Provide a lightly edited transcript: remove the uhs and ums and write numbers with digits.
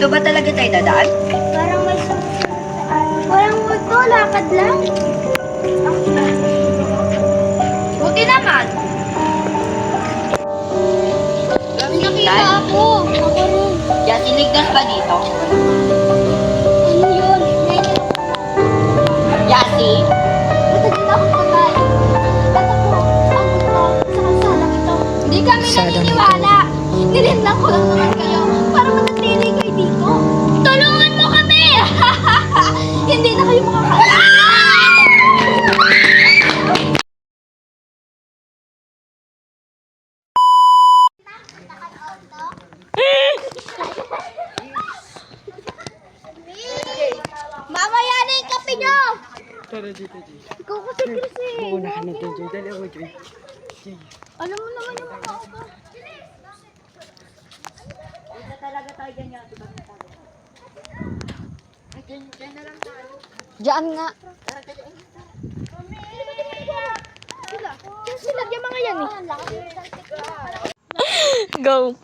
Dito ba talaga tayo dadaan? Parang may sumusunod sa ano. Walang multo, lakad lang. Buti naman. May nakita ako. Ako rin. Yan, sinignas ba dito? Ano yun? Ngayon. Yasi? Matagal ako kakain. At ako, ang gusto sa kasalang ito. Hindi kami naniniwala. Nilinlang ko lang naman kayo para manatili kayo dito. Tulungan mo kami! Hindi na kayo makakain. Mamaya na yung kape nyo! Tara dito, Jay. Ikaw kasi kasi. Mauna ka na doon, Jay. Dali ako, Jay. Jay. Alam mo naman yung mukha ko. Dito talaga tayo ganyan. Diyan na lang tayo. Diyan nga. Sila. Sila yung mga yan eh. Go.